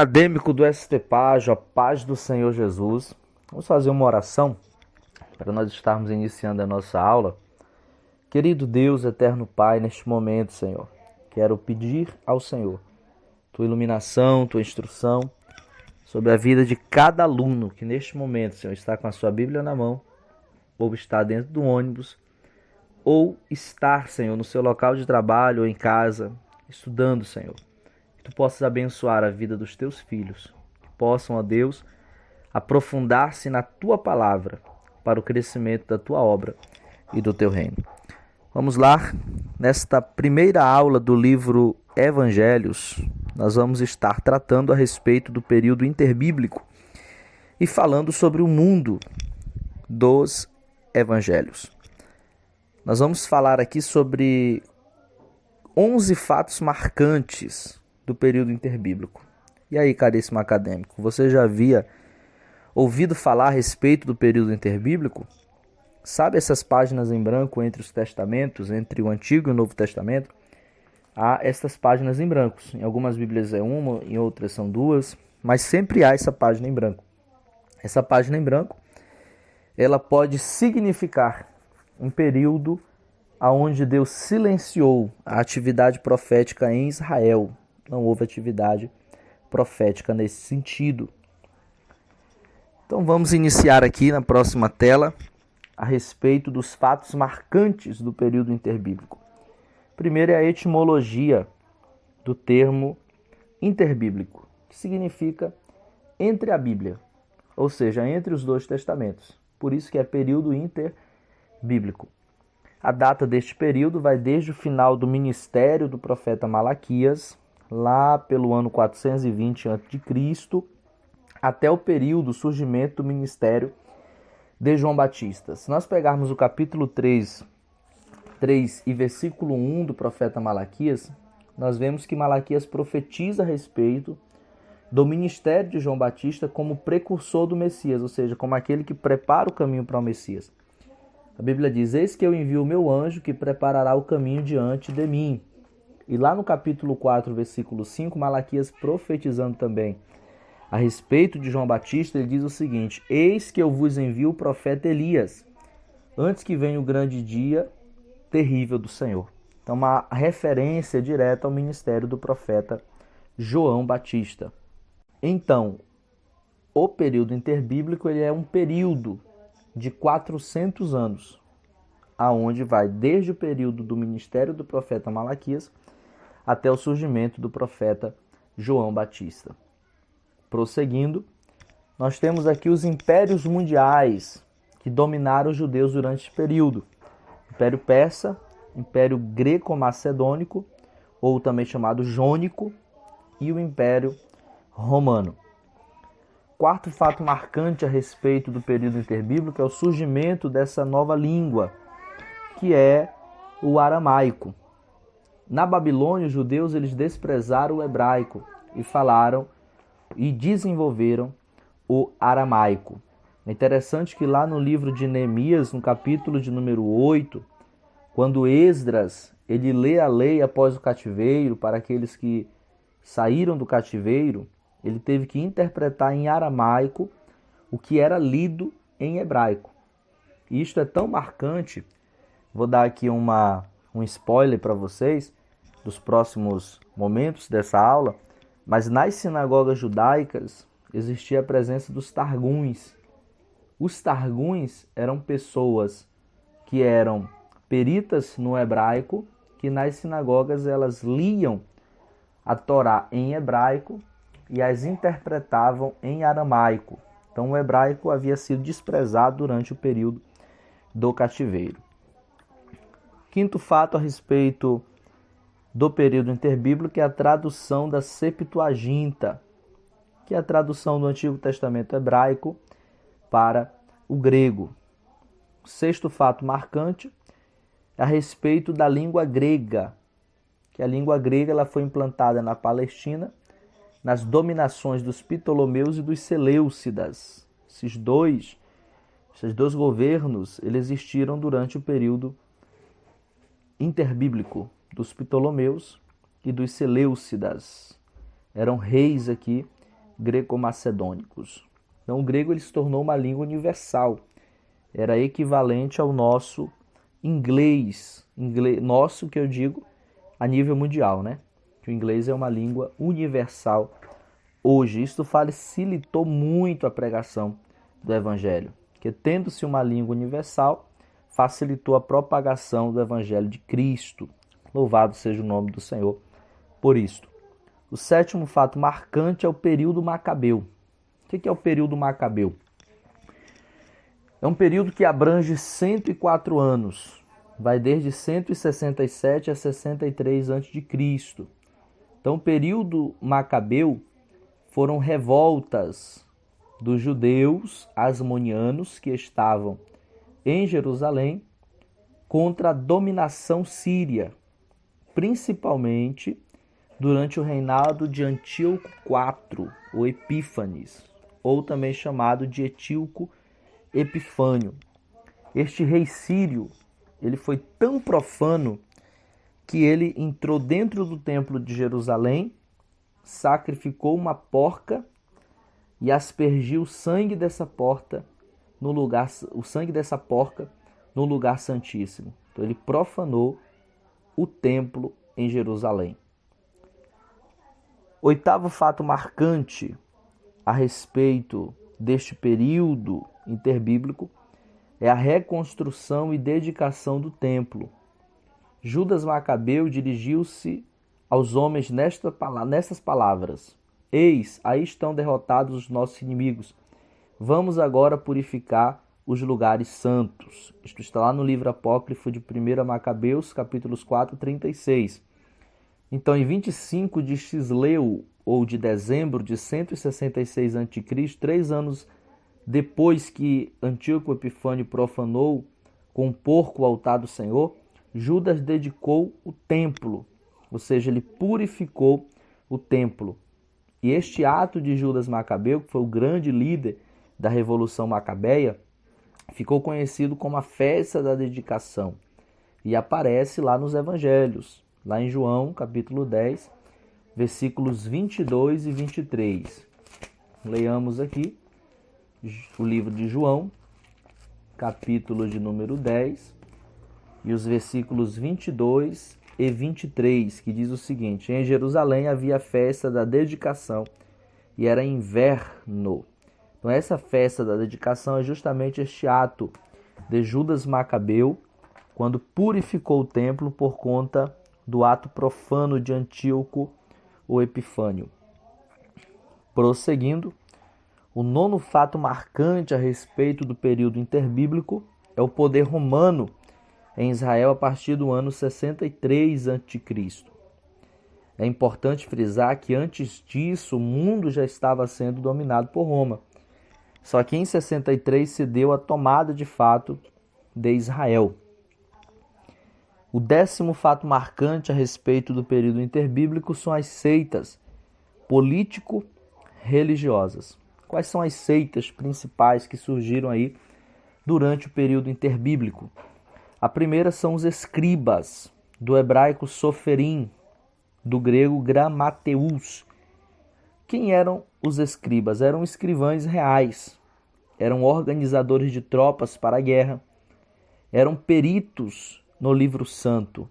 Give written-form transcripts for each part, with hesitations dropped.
Acadêmico do STPAJ, a paz do Senhor Jesus. Vamos fazer uma oração para nós estarmos iniciando a nossa aula. Querido Deus, eterno Pai, neste momento, Senhor, quero pedir ao Senhor tua iluminação, tua instrução sobre a vida de cada aluno que neste momento, Senhor, está com a sua Bíblia na mão, ou está dentro do ônibus, ou estar, Senhor, no seu local de trabalho ou em casa, estudando, Senhor. Que tu possas abençoar a vida dos teus filhos, que possam, ó Deus, aprofundar-se na tua palavra para o crescimento da tua obra e do teu reino. Vamos lá, nesta primeira aula do livro Evangelhos, nós vamos estar tratando a respeito do período interbíblico e falando sobre o mundo dos evangelhos. Nós vamos falar aqui sobre 11 fatos marcantes do período interbíblico. E aí, caríssimo acadêmico, você já havia ouvido falar a respeito do período interbíblico? Sabe essas páginas em branco entre os testamentos, entre o Antigo e o Novo Testamento? Há estas páginas em branco. Em algumas Bíblias é uma, em outras são duas, mas sempre há essa página em branco. Essa página em branco, ela pode significar um período onde Deus silenciou a atividade profética em Israel. Não houve atividade profética nesse sentido. Então vamos iniciar aqui na próxima tela a respeito dos fatos marcantes do período interbíblico. Primeiro é a etimologia do termo interbíblico, que significa entre a Bíblia, ou seja, entre os dois testamentos. Por isso que é período interbíblico. A data deste período vai desde o final do ministério do profeta Malaquias, lá pelo ano 420 a.C., até o período do surgimento do ministério de João Batista. Se nós pegarmos o capítulo 3 e versículo 1 do profeta Malaquias, nós vemos que Malaquias profetiza a respeito do ministério de João Batista como precursor do Messias, ou seja, como aquele que prepara o caminho para o Messias. A Bíblia diz: eis que eu envio o meu anjo que preparará o caminho diante de mim. E lá no capítulo 4, versículo 5, Malaquias profetizando também a respeito de João Batista, ele diz o seguinte: eis que eu vos envio o profeta Elias, antes que venha o grande dia terrível do Senhor. Então, uma referência direta ao ministério do profeta João Batista. Então, o período interbíblico ele é um período de 400 anos, aonde vai desde o período do ministério do profeta Malaquias até o surgimento do profeta João Batista. Prosseguindo, nós temos aqui os impérios mundiais que dominaram os judeus durante esse período. Império Persa, Império Greco-Macedônico, ou também chamado Jônico, e o Império Romano. Quarto fato marcante a respeito do período interbíblico é o surgimento dessa nova língua, que é o aramaico. Na Babilônia, os judeus eles desprezaram o hebraico e falaram e desenvolveram o aramaico. É interessante que lá no livro de Neemias, no capítulo de número 8, quando Esdras ele lê a lei após o cativeiro, para aqueles que saíram do cativeiro, ele teve que interpretar em aramaico o que era lido em hebraico. E isto é tão marcante, vou dar aqui um spoiler para vocês dos próximos momentos dessa aula, mas nas sinagogas judaicas existia a presença dos targums. Os targums eram pessoas que eram peritas no hebraico, que nas sinagogas elas liam a Torá em hebraico e as interpretavam em aramaico. Então o hebraico havia sido desprezado durante o período do cativeiro. Quinto fato a respeito do período interbíblico é a tradução da Septuaginta, que é a tradução do Antigo Testamento hebraico para o grego. Sexto fato marcante é a respeito da língua grega, que a língua grega ela foi implantada na Palestina nas dominações dos Ptolomeus e dos Seleucidas. Esses dois governos eles existiram durante o período interbíblico dos Ptolomeus e dos Seleucidas. Eram reis aqui greco-macedônicos. Então o grego ele se tornou uma língua universal. Era equivalente ao nosso inglês. Nosso, que eu digo, a nível mundial, né? Que o inglês é uma língua universal hoje. Isso facilitou muito a pregação do Evangelho. Porque tendo-se uma língua universal, facilitou a propagação do Evangelho de Cristo. Louvado seja o nome do Senhor por isto. O sétimo fato marcante é o período macabeu. O que é o período macabeu? É um período que abrange 104 anos. Vai desde 167 a 63 a.C. Então, o período macabeu foram revoltas dos judeus asmonianos que estavam em Jerusalém contra a dominação síria, principalmente durante o reinado de Antíoco IV, ou Epífanes, ou também chamado de Etíoco Epifânio. Este rei sírio, ele foi tão profano que ele entrou dentro do templo de Jerusalém, sacrificou uma porca e aspergiu o sangue dessa porca no lugar santíssimo. Então ele profanou o templo em Jerusalém. Oitavo fato marcante a respeito deste período interbíblico é a reconstrução e dedicação do templo. Judas Macabeu dirigiu-se aos homens nessas palavras: Eis, aí estão derrotados os nossos inimigos. Vamos agora purificar os lugares santos. Isto está lá no livro apócrifo de 1 Macabeus, capítulos 4, 36. Então, em 25 de Xisleu, ou de dezembro de 166 a.C., 3 anos depois que Antíoco Epifânio profanou com um porco o altar do Senhor, Judas dedicou o templo, ou seja, ele purificou o templo. E este ato de Judas Macabeu, que foi o grande líder da Revolução Macabeia, ficou conhecido como a festa da dedicação e aparece lá nos Evangelhos, lá em João, capítulo 10, versículos 22 e 23. Leiamos aqui o livro de João, capítulo de número 10, e os versículos 22 e 23, que diz o seguinte: Em Jerusalém havia a festa da dedicação e era inverno. Então essa festa da dedicação é justamente este ato de Judas Macabeu, quando purificou o templo por conta do ato profano de Antíoco o Epifânio. Prosseguindo, o nono fato marcante a respeito do período interbíblico é o poder romano em Israel a partir do ano 63 a.C. É importante frisar que antes disso o mundo já estava sendo dominado por Roma. Só que em 63 se deu a tomada de fato de Israel. O décimo fato marcante a respeito do período interbíblico são as seitas político-religiosas. Quais são as seitas principais que surgiram aí durante o período interbíblico? A primeira são os escribas, do hebraico soferim, do grego gramateus. Quem eram os escribas? Eram escrivães reais, eram organizadores de tropas para a guerra, eram peritos no livro santo.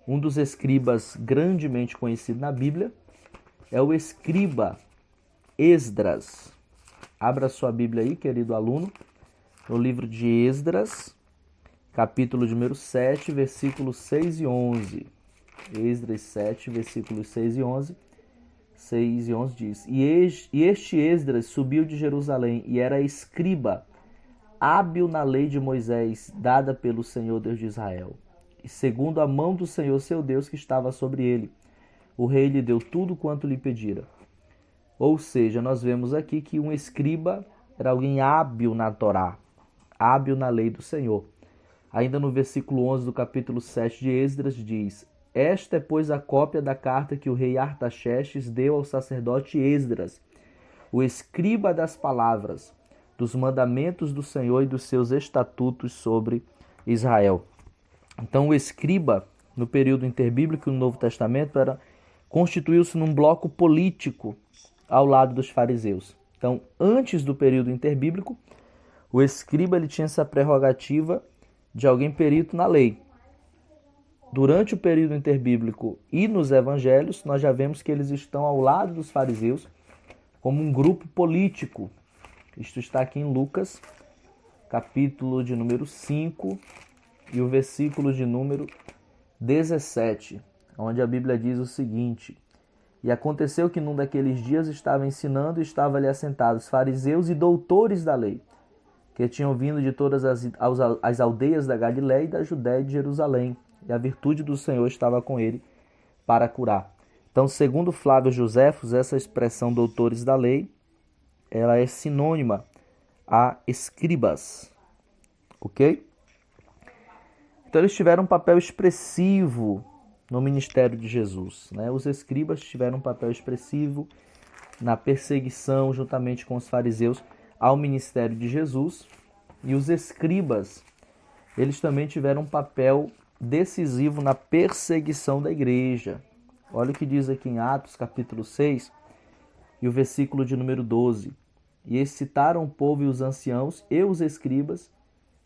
Um dos escribas grandemente conhecido na Bíblia é o escriba Esdras. Abra sua Bíblia aí, querido aluno, no livro de Esdras, capítulo número 7, versículos 6 e 11. Esdras 7, versículos 6 e 11. 6 e 11 diz: E este Esdras subiu de Jerusalém e era escriba, hábil na lei de Moisés, dada pelo Senhor Deus de Israel. E segundo a mão do Senhor seu Deus que estava sobre ele, o rei lhe deu tudo quanto lhe pedira. Ou seja, nós vemos aqui que um escriba era alguém hábil na Torá, hábil na lei do Senhor. Ainda no versículo 11 do capítulo 7 de Esdras diz: Esta é, pois, a cópia da carta que o rei Artaxerxes deu ao sacerdote Esdras, o escriba das palavras, dos mandamentos do Senhor e dos seus estatutos sobre Israel. Então o escriba, no período interbíblico no Novo Testamento, constituiu-se num bloco político ao lado dos fariseus. Então, antes do período interbíblico, o escriba ele tinha essa prerrogativa de alguém perito na lei. Durante o período interbíblico e nos evangelhos, nós já vemos que eles estão ao lado dos fariseus como um grupo político. Isto está aqui em Lucas, capítulo de número 5 e o versículo de número 17, onde a Bíblia diz o seguinte: E aconteceu que num daqueles dias estava ensinando e estavam ali assentados fariseus e doutores da lei, que tinham vindo de todas as aldeias da Galiléia e da Judéia e de Jerusalém, e a virtude do Senhor estava com ele para curar. Então, segundo Flávio Joséfos, essa expressão doutores da lei, ela é sinônima a escribas, ok? Então, eles tiveram um papel expressivo no ministério de Jesus, né? Os escribas tiveram um papel expressivo na perseguição, juntamente com os fariseus, ao ministério de Jesus. E os escribas, eles também tiveram um papel decisivo na perseguição da igreja. Olha o que diz aqui em Atos, capítulo 6, e o versículo de número 12. E excitaram o povo e os anciãos e os escribas,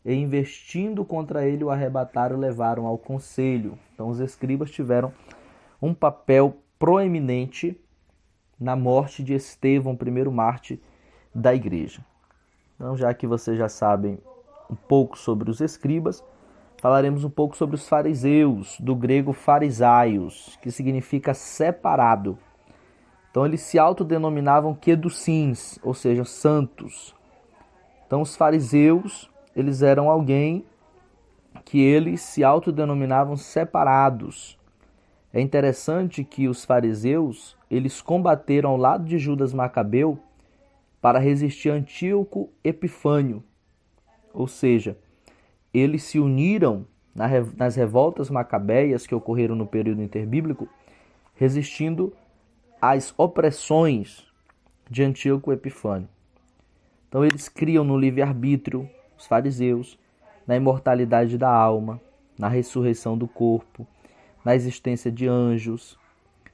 e investindo contra ele o arrebataram e levaram ao conselho. Então os escribas tiveram um papel proeminente na morte de Estevão, primeiro mártir da igreja. Então, já que vocês já sabem um pouco sobre os escribas, falaremos um pouco sobre os fariseus, do grego farisaios, que significa separado. Então eles se autodenominavam quedusins, ou seja, santos. Então os fariseus, eles eram alguém que eles se autodenominavam separados. É interessante que os fariseus, eles combateram ao lado de Judas Macabeu para resistir a Antíoco Epifânio. Ou seja, eles se uniram nas revoltas macabeias que ocorreram no período interbíblico, resistindo às opressões de Antíoco Epifânio. Então eles criam no livre-arbítrio, os fariseus, na imortalidade da alma, na ressurreição do corpo, na existência de anjos,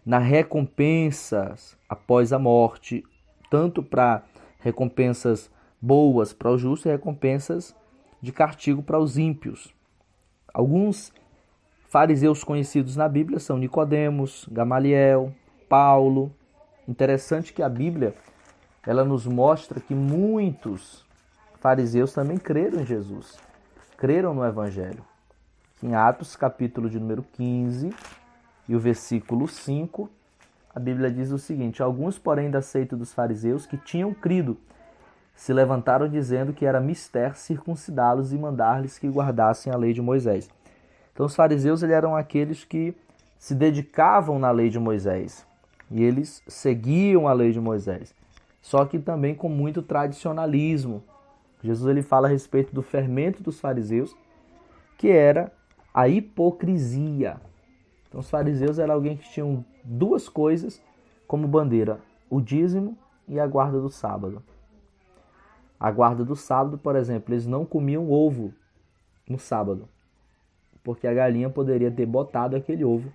na recompensas após a morte, tanto para recompensas boas para os justos e recompensas de castigo para os ímpios. Alguns fariseus conhecidos na Bíblia são Nicodemos, Gamaliel, Paulo. Interessante que a Bíblia ela nos mostra que muitos fariseus também creram em Jesus, creram no Evangelho. Em Atos, capítulo de número 15 e o versículo 5, a Bíblia diz o seguinte: Alguns, porém, da seita dos fariseus que tinham crido, se levantaram dizendo que era mister circuncidá-los e mandar-lhes que guardassem a lei de Moisés. Então os fariseus eram aqueles que se dedicavam na lei de Moisés e eles seguiam a lei de Moisés, só que também com muito tradicionalismo. Jesus ele fala a respeito do fermento dos fariseus, que era a hipocrisia. Então os fariseus eram alguém que tinham duas coisas como bandeira: o dízimo e a guarda do sábado. A guarda do sábado, por exemplo, eles não comiam ovo no sábado, porque a galinha poderia ter botado aquele ovo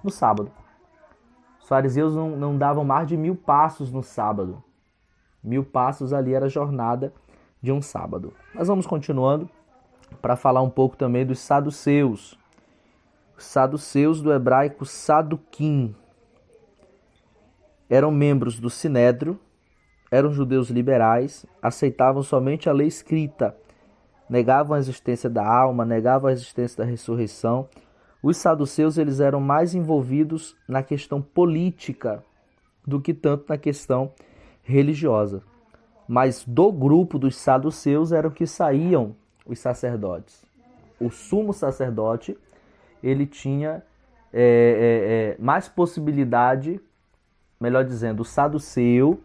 no sábado. Os fariseus não davam mais de 1000 passos no sábado. 1000 passos ali era a jornada de um sábado. Mas vamos continuando para falar um pouco também dos saduceus. Os saduceus, do hebraico saduquim, eram membros do sinédrio, eram judeus liberais, aceitavam somente a lei escrita, negavam a existência da alma, negavam a existência da ressurreição. Os saduceus eles eram mais envolvidos na questão política do que tanto na questão religiosa. Mas do grupo dos saduceus eram que saíam os sacerdotes. O sumo sacerdote ele tinha mais possibilidade, melhor dizendo, o saduceu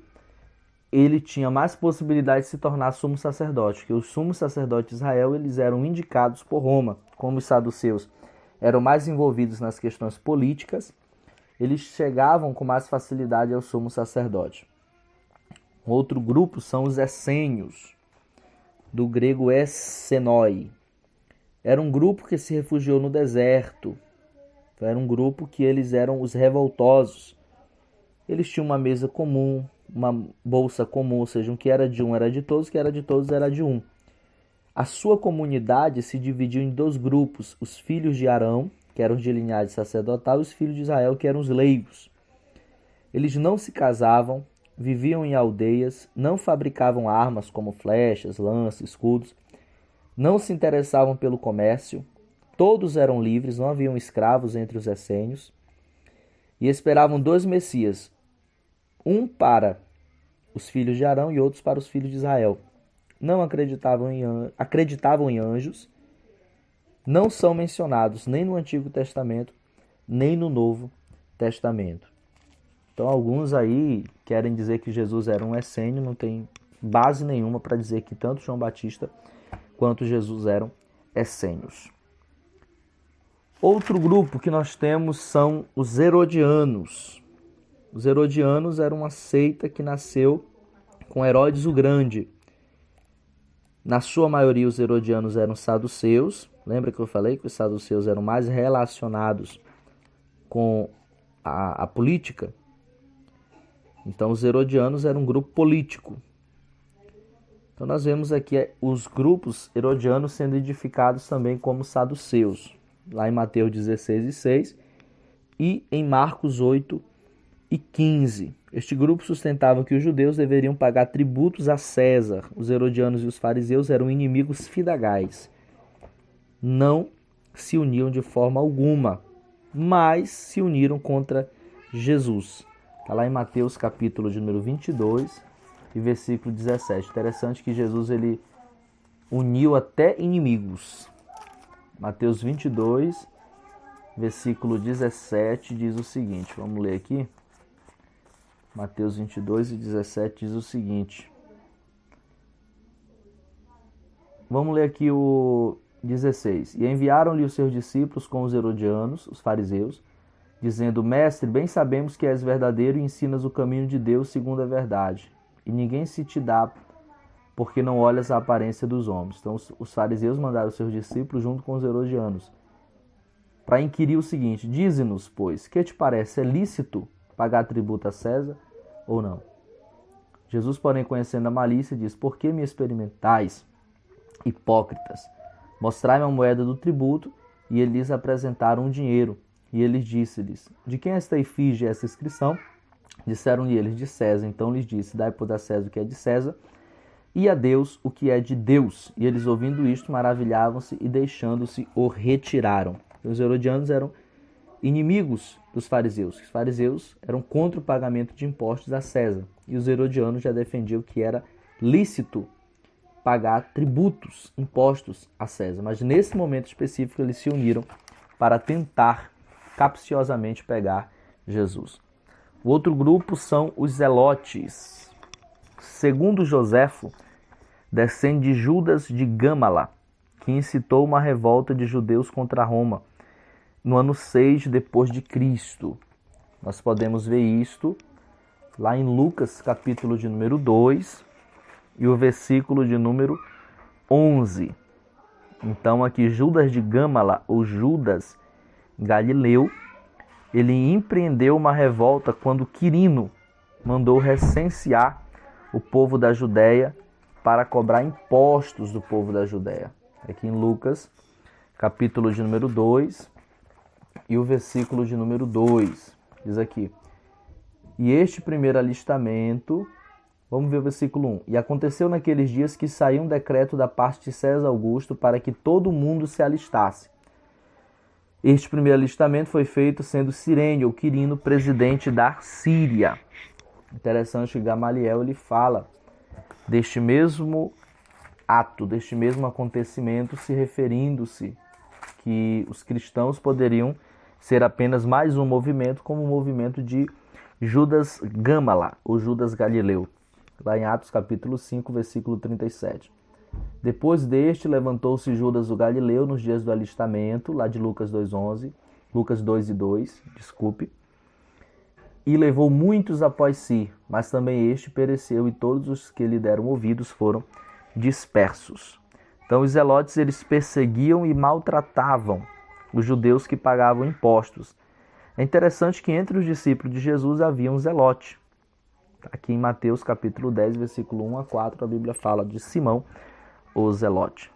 ele tinha mais possibilidade de se tornar sumo sacerdote, porque os sumos sacerdotes de Israel eles eram indicados por Roma. Como os saduceus eram mais envolvidos nas questões políticas, eles chegavam com mais facilidade ao sumo sacerdote. Outro grupo são os essênios, do grego essenoi. Era um grupo que se refugiou no deserto. Era um grupo que eles eram os revoltosos. Eles tinham uma mesa comum, uma bolsa comum, ou seja, o que era de um era de todos, o que era de todos era de um. A sua comunidade se dividiu em dois grupos, os filhos de Arão, que eram de linhagem sacerdotal, e os filhos de Israel, que eram os leigos. Eles não se casavam, viviam em aldeias, não fabricavam armas como flechas, lanças, escudos, não se interessavam pelo comércio, todos eram livres, não haviam escravos entre os essênios, e esperavam dois Messias, um para os filhos de Arão e outros para os filhos de Israel. Não acreditavam em anjos, não são mencionados nem no Antigo Testamento, nem no Novo Testamento. Então alguns aí querem dizer que Jesus era um essênio, não tem base nenhuma para dizer que tanto João Batista quanto Jesus eram essênios. Outro grupo que nós temos são os herodianos. Os herodianos eram uma seita que nasceu com Herodes o Grande. Na sua maioria, os herodianos eram saduceus. Lembra que eu falei que os saduceus eram mais relacionados com a política? Então, os herodianos eram um grupo político. Então, nós vemos aqui os grupos herodianos sendo edificados também como saduceus. Lá em Mateus 16:6 e em Marcos 8:15. Este grupo sustentava que os judeus deveriam pagar tributos a César. Os herodianos e os fariseus eram inimigos fidagais. Não se uniam de forma alguma, mas se uniram contra Jesus. Está lá em Mateus capítulo de número 22 e versículo 17. Interessante que Jesus ele uniu até inimigos. Mateus 22, versículo 17 diz o seguinte. Vamos ler aqui. Mateus 22 e 17 diz o seguinte. Vamos ler aqui o 16. E enviaram-lhe os seus discípulos com os herodianos, os fariseus, dizendo: Mestre, bem sabemos que és verdadeiro e ensinas o caminho de Deus segundo a verdade. E ninguém se te dá, porque não olhas a aparência dos homens. Então os fariseus mandaram os seus discípulos junto com os herodianos para inquirir o seguinte: Dize-nos, pois, que te parece? É lícito pagar tributo a César ou não? Jesus, porém, conhecendo a malícia, diz: Por que me experimentais, hipócritas? Mostrai-me a moeda do tributo. E eles lhes apresentaram um dinheiro. E ele disse-lhes: De quem é esta efígie, essa inscrição? Disseram-lhe eles: De César. Então lhes disse: Dai por a César o que é de César, e a Deus o que é de Deus. E eles, ouvindo isto, maravilhavam-se e, deixando-se, o retiraram. Os herodianos eram inimigos dos fariseus. Os fariseus eram contra o pagamento de impostos a César. E os herodianos já defendiam que era lícito pagar tributos, impostos a César. Mas nesse momento específico eles se uniram para tentar capciosamente pegar Jesus. O outro grupo são os zelotes. Segundo Joséfo, descende de Judas de Gâmala, que incitou uma revolta de judeus contra Roma no ano 6 depois de Cristo. Nós podemos ver isto lá em Lucas, capítulo de número 2, e o versículo de número 11. Então aqui Judas de Gâmala, ou Judas Galileu, ele empreendeu uma revolta quando Quirino mandou recensear o povo da Judéia para cobrar impostos do povo da Judéia. Aqui em Lucas, capítulo de número 2 e o versículo de número 2. Diz aqui: E este primeiro alistamento, vamos ver o versículo 1. E aconteceu naqueles dias que saiu um decreto da parte de César Augusto para que todo mundo se alistasse. Este primeiro alistamento foi feito sendo Cirene ou Quirino presidente da Síria. Interessante que Gamaliel ele fala deste mesmo ato, deste mesmo acontecimento, se referindo-se que os cristãos poderiam ser apenas mais um movimento, como o movimento de Judas Gâmala, ou Judas Galileu, lá em Atos capítulo 5, versículo 37. Depois deste, levantou-se Judas o Galileu nos dias do alistamento, lá de Lucas 2:11, Lucas 2:2, e levou muitos após si, mas também este pereceu, e todos os que lhe deram ouvidos foram dispersos. Então os zelotes eles perseguiam e maltratavam os judeus que pagavam impostos. É interessante que entre os discípulos de Jesus havia um zelote. Aqui em Mateus capítulo 10, versículo 1 a 4, a Bíblia fala de Simão, o Zelote.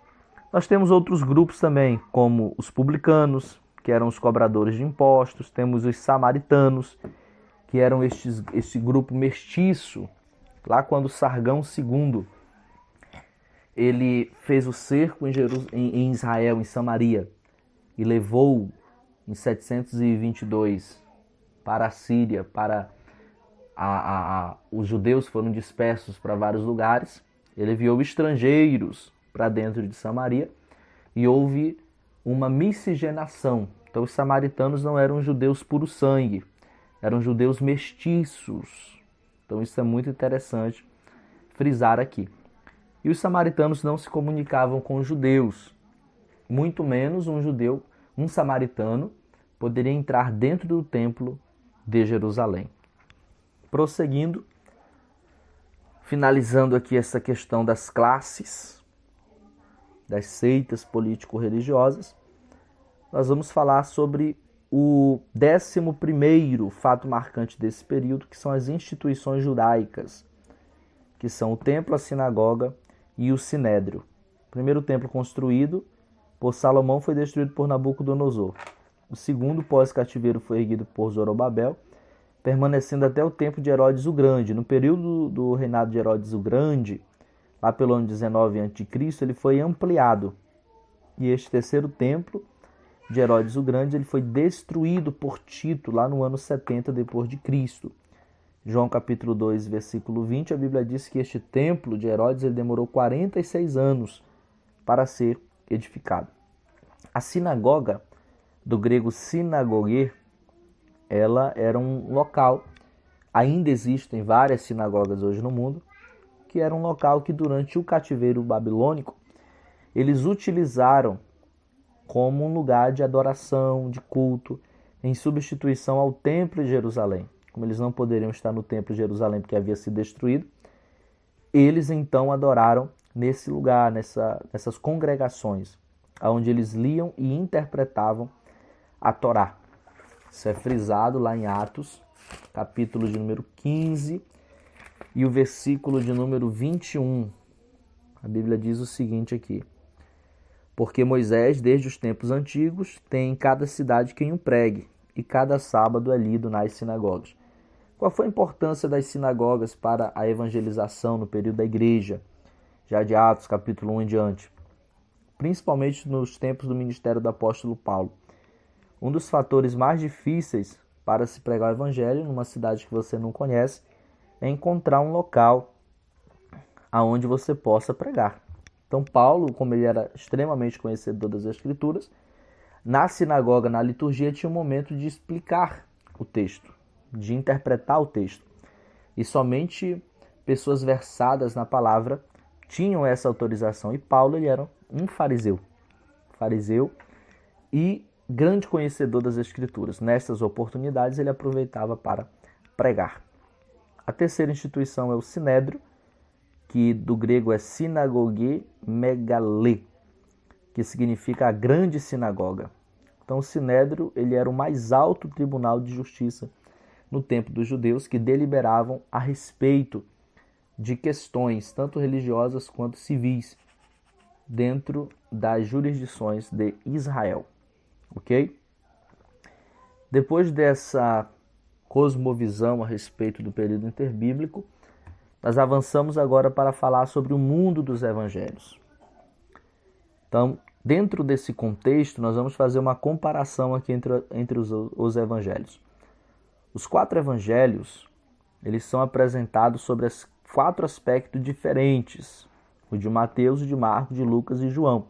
Nós temos outros grupos também, como os publicanos, que eram os cobradores de impostos. Temos os samaritanos, que eram este grupo mestiço. Lá quando Sargão II ele fez o cerco em Israel, em Samaria, e levou em 722 para a Síria, os judeus foram dispersos para vários lugares. Ele enviou estrangeiros para dentro de Samaria e houve uma miscigenação. Então os samaritanos não eram judeus puro sangue, eram judeus mestiços. Então isso é muito interessante frisar aqui. E os samaritanos não se comunicavam com os judeus, muito menos um samaritano poderia entrar dentro do templo de Jerusalém. Prosseguindo, finalizando aqui essa questão das classes, das seitas político-religiosas, nós vamos falar sobre o 11º fato marcante desse período, que são as instituições judaicas, que são o templo, a sinagoga e o sinédrio. O primeiro templo construído por Salomão foi destruído por Nabucodonosor. O segundo pós-cativeiro foi erguido por Zorobabel, permanecendo até o tempo de Herodes o Grande. No período do reinado de Herodes o Grande, lá pelo ano 19 a.C., ele foi ampliado. E este terceiro templo de Herodes o Grande ele foi destruído por Tito lá no ano 70 depois de Cristo. João capítulo 2, versículo 20, a Bíblia diz que este templo de Herodes ele demorou 46 anos para ser edificado. A sinagoga, do grego sinagogue, ela era um local, ainda existem várias sinagogas hoje no mundo, que era um local que durante o cativeiro babilônico, eles utilizaram como um lugar de adoração, de culto, em substituição ao templo de Jerusalém. Como eles não poderiam estar no templo de Jerusalém porque havia sido destruído, eles então adoraram nesse lugar, nessas congregações, onde eles liam e interpretavam a Torá. Isso é frisado lá em Atos, capítulo de número 15 e o versículo de número 21. A Bíblia diz o seguinte aqui: porque Moisés, desde os tempos antigos, tem em cada cidade quem o pregue, e cada sábado é lido nas sinagogas. Qual foi a importância das sinagogas para a evangelização no período da igreja, já de Atos, capítulo 1 em diante? Principalmente nos tempos do ministério do apóstolo Paulo. Um dos fatores mais difíceis para se pregar o evangelho numa cidade que você não conhece é encontrar um local aonde você possa pregar. Então Paulo, como ele era extremamente conhecedor das Escrituras, na sinagoga, na liturgia, tinha um momento de explicar o texto, de interpretar o texto. E somente pessoas versadas na palavra tinham essa autorização. E Paulo ele era um fariseu e grande conhecedor das Escrituras. Nessas oportunidades ele aproveitava para pregar. A terceira instituição é o sinédrio, que do grego é sinagogue megalê, que significa a grande sinagoga. Então o sinédrio ele era o mais alto tribunal de justiça no tempo dos judeus, que deliberavam a respeito de questões tanto religiosas quanto civis dentro das jurisdições de Israel. Ok? Depois dessa cosmovisão a respeito do período interbíblico, nós avançamos agora para falar sobre o mundo dos evangelhos. Então, dentro desse contexto, nós vamos fazer uma comparação aqui entre os evangelhos. Os 4 evangelhos, eles são apresentados sobre 4 aspectos diferentes: o de Mateus, o de Marcos, de Lucas e João.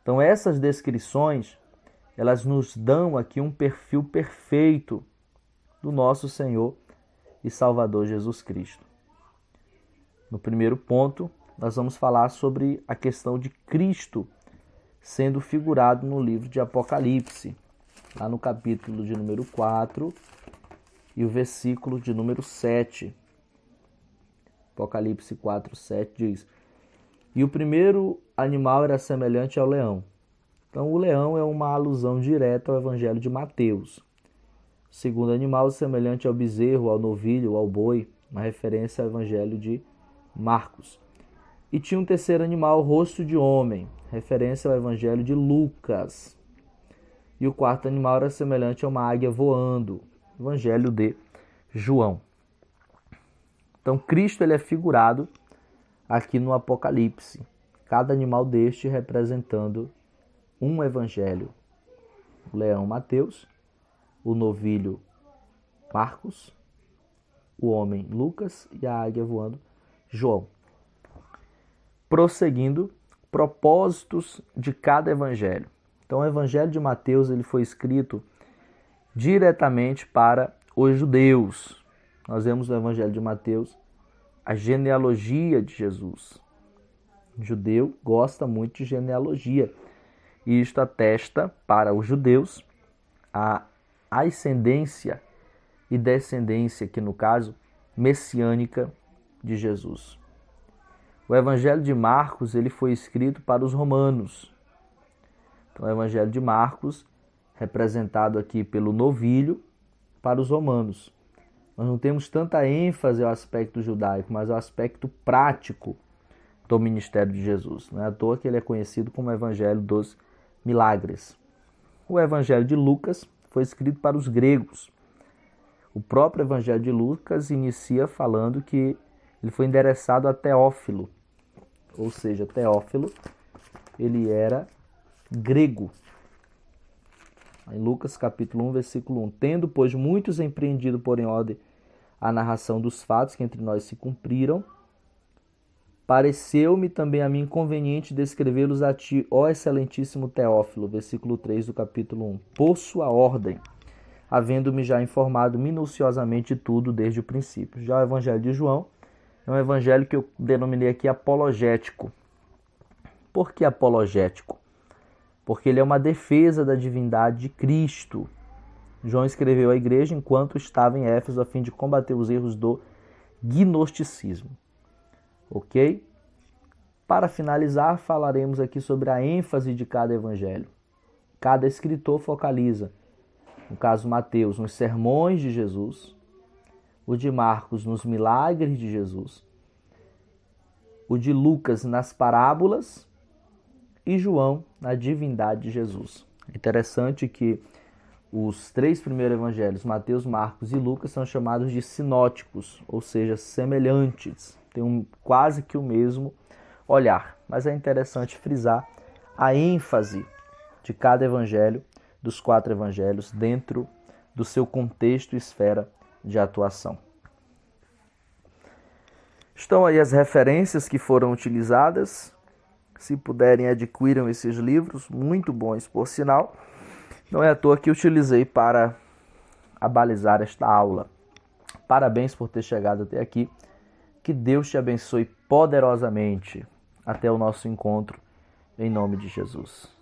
Então, essas descrições, elas nos dão aqui um perfil perfeito do nosso Senhor e Salvador Jesus Cristo. No primeiro ponto, nós vamos falar sobre a questão de Cristo sendo figurado no livro de Apocalipse, lá no capítulo de número 4 e o versículo de número 7. Apocalipse 4, 7 diz: e o primeiro animal era semelhante ao leão. Então, o leão é uma alusão direta ao evangelho de Mateus. O segundo animal semelhante ao bezerro, ao novilho, ao boi. uma referência ao Evangelho de Marcos. E tinha um terceiro animal, rosto de homem, referência ao Evangelho de Lucas. E o quarto animal era semelhante a uma águia voando, Evangelho de João. Então Cristo ele é figurado aqui no Apocalipse, cada animal deste representando um evangelho. O leão Mateus, o novilho Marcos, o homem Lucas e a águia voando João. Prosseguindo, propósitos de cada evangelho. Então o evangelho de Mateus ele foi escrito diretamente para os judeus. Nós vemos no evangelho de Mateus a genealogia de Jesus. O judeu gosta muito de genealogia. E isto atesta para os judeus a ascendência e descendência, que no caso, messiânica de Jesus. O Evangelho de Marcos ele foi escrito para os romanos. Então, o Evangelho de Marcos, representado aqui pelo novilho, para os romanos. Nós não temos tanta ênfase ao aspecto judaico, mas ao aspecto prático do ministério de Jesus. Não é à toa que ele é conhecido como o Evangelho dos Milagres. O Evangelho de Lucas foi escrito para os gregos. O próprio Evangelho de Lucas inicia falando que ele foi endereçado a Teófilo. Ou seja, Teófilo, ele era grego. Em Lucas capítulo 1, versículo 1. Tendo, pois, muitos empreendido por em ordem a narração dos fatos que entre nós se cumpriram, pareceu-me também a mim conveniente descrevê-los a ti, ó excelentíssimo Teófilo, versículo 3 do capítulo 1, por sua ordem, havendo-me já informado minuciosamente de tudo desde o princípio. Já o Evangelho de João é um evangelho que eu denominei aqui apologético. Por que apologético? Porque ele é uma defesa da divindade de Cristo. João escreveu à igreja enquanto estava em Éfeso a fim de combater os erros do gnosticismo. Ok? Para finalizar, falaremos aqui sobre a ênfase de cada evangelho. Cada escritor focaliza, no caso Mateus, nos sermões de Jesus, o de Marcos nos milagres de Jesus, o de Lucas nas parábolas e João na divindade de Jesus. Interessante que os três primeiros evangelhos, Mateus, Marcos e Lucas, são chamados de sinóticos, ou seja, semelhantes. Tem quase que o mesmo olhar. Mas é interessante frisar a ênfase de cada evangelho, dos quatro evangelhos, dentro do seu contexto e esfera de atuação. Estão aí as referências que foram utilizadas. Se puderem, adquiram esses livros, muito bons por sinal. Não é à toa que utilizei para abalizar esta aula. Parabéns por ter chegado até aqui. Que Deus te abençoe poderosamente. Até o nosso encontro, em nome de Jesus.